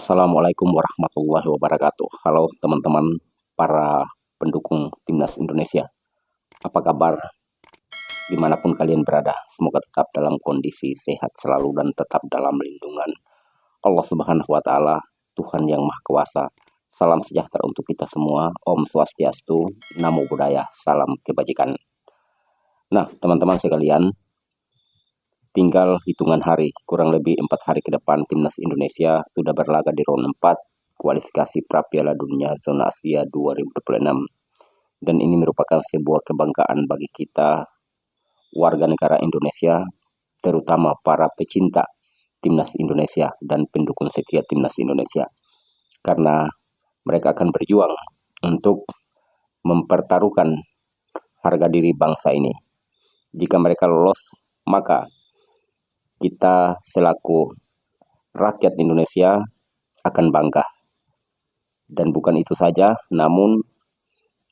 Assalamualaikum warahmatullahi wabarakatuh. Halo teman-teman para pendukung Timnas Indonesia. Apa kabar dimanapun kalian berada? Semoga tetap dalam kondisi sehat selalu dan tetap dalam lindungan Allah Subhanahu wa Ta'ala, Tuhan yang Maha Kuasa. Salam sejahtera untuk kita semua. Om Swastiastu, Namo Buddhaya, salam kebajikan. Nah, teman-teman sekalian, tinggal hitungan hari, kurang lebih 4 hari ke depan Timnas Indonesia sudah berlaga di round 4 kualifikasi pra Piala Dunia Zona Asia 2026. Dan ini merupakan sebuah kebanggaan bagi kita warga negara Indonesia, terutama para pecinta Timnas Indonesia dan pendukung setia Timnas Indonesia. Karena mereka akan berjuang untuk mempertaruhkan harga diri bangsa ini. Jika mereka lolos, maka kita selaku rakyat Indonesia akan bangga. Dan bukan itu saja, namun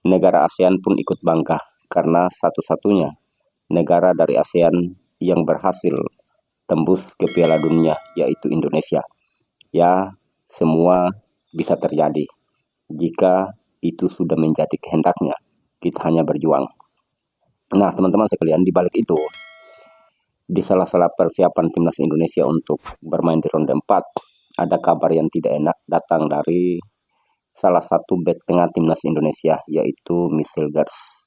negara ASEAN pun ikut bangga karena satu-satunya negara dari ASEAN yang berhasil tembus ke Piala Dunia yaitu Indonesia. Ya, semua bisa terjadi jika itu sudah menjadi kehendaknya. Kita hanya berjuang. Nah, teman-teman sekalian, di balik itu, di sela-sela persiapan Timnas Indonesia untuk bermain di ronde 4, ada kabar yang tidak enak datang dari salah satu bek tengah Timnas Indonesia, yaitu Michelgers.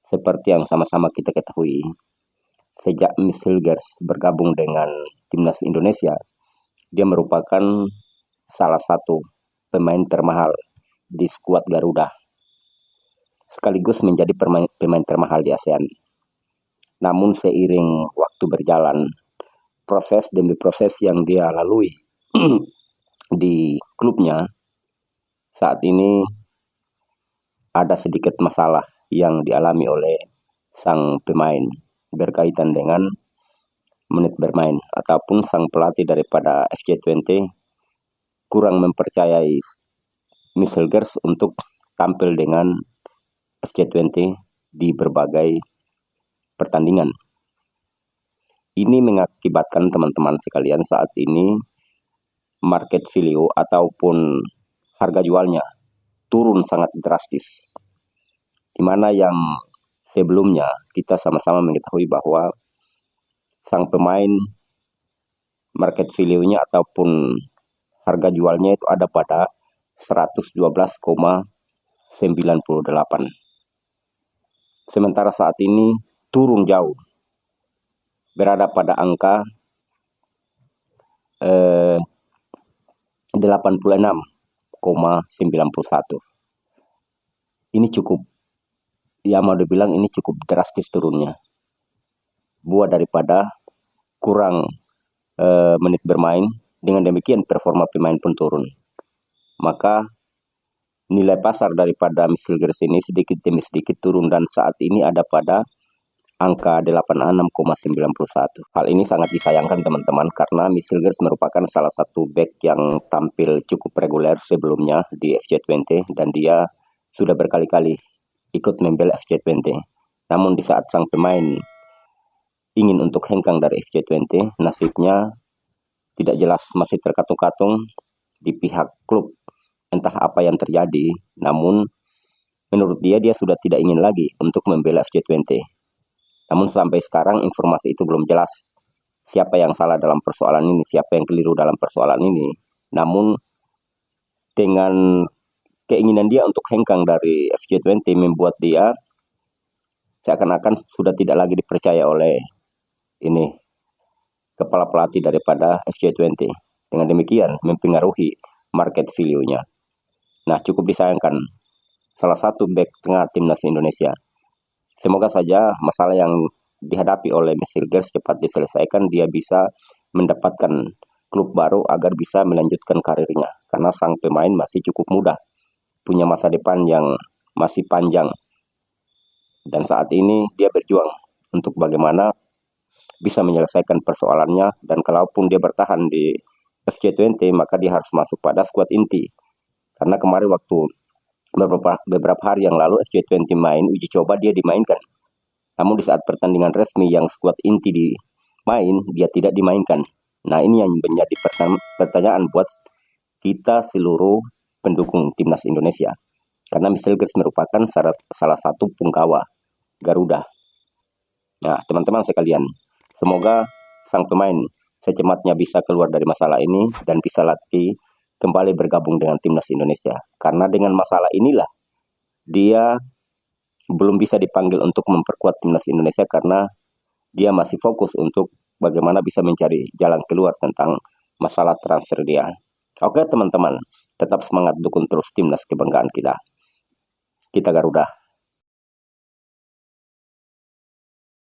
Seperti yang sama-sama kita ketahui, sejak Michelgers bergabung dengan Timnas Indonesia, dia merupakan salah satu pemain termahal di skuad Garuda, sekaligus menjadi pemain termahal di ASEAN. Namun seiring waktu berjalan, proses demi proses yang dia lalui di klubnya, saat ini ada sedikit masalah yang dialami oleh sang pemain berkaitan dengan menit bermain, ataupun sang pelatih daripada FC20 kurang mempercayai Michelgers untuk tampil dengan FC20 di berbagai pertandingan. Ini mengakibatkan teman-teman sekalian saat ini market value ataupun harga jualnya turun sangat drastis. Di mana yang sebelumnya kita sama-sama mengetahui bahwa sang pemain market value-nya ataupun harga jualnya itu ada pada 112,98. Sementara saat ini turun jauh, berada pada angka 86,91. Ini cukup, ya mau dibilang ini cukup drastis turunnya. Buah daripada kurang menit bermain, dengan demikian performa pemain pun turun. Maka nilai pasar daripada Michelgers ini sedikit demi sedikit turun dan saat ini ada pada angka 86,91. Hal ini sangat disayangkan teman-teman, karena Michelgers merupakan salah satu bek yang tampil cukup reguler sebelumnya di FC20 dan dia sudah berkali-kali ikut membela FC20. Namun di saat sang pemain ingin untuk hengkang dari FC20, nasibnya tidak jelas, masih terkatung-katung di pihak klub. Entah apa yang terjadi, namun menurut dia sudah tidak ingin lagi untuk membela FC20. Namun sampai sekarang informasi itu belum jelas siapa yang salah dalam persoalan ini, siapa yang keliru dalam persoalan ini. Namun dengan keinginan dia untuk hengkang dari FC20 membuat dia seakan-akan sudah tidak lagi dipercaya oleh ini kepala pelatih daripada FC20. Dengan demikian mempengaruhi market value-nya. Nah, cukup disayangkan salah satu bek tengah Timnas Indonesia. Semoga saja masalah yang dihadapi oleh Michelgers cepat diselesaikan, dia bisa mendapatkan klub baru agar bisa melanjutkan karirnya. Karena sang pemain masih cukup muda, punya masa depan yang masih panjang. Dan saat ini dia berjuang untuk bagaimana bisa menyelesaikan persoalannya, dan kalaupun dia bertahan di FC20 maka dia harus masuk pada skuad inti. Karena kemarin waktu beberapa hari yang lalu FC20 main uji coba, dia dimainkan. Namun di saat pertandingan resmi yang skuad inti dimain, dia tidak dimainkan. Nah, ini yang menjadi pertanyaan buat kita seluruh pendukung timnas Indonesia. Karena Michelle Gers merupakan salah satu punggawa Garuda. Nah, teman-teman sekalian, semoga sang pemain secepatnya bisa keluar dari masalah ini dan bisa lagi kembali bergabung dengan timnas Indonesia. Karena dengan masalah inilah dia belum bisa dipanggil untuk memperkuat timnas Indonesia karena dia masih fokus untuk bagaimana bisa mencari jalan keluar tentang masalah transfer dia. Oke teman-teman, tetap semangat dukung terus timnas kebanggaan kita. Kita Garuda.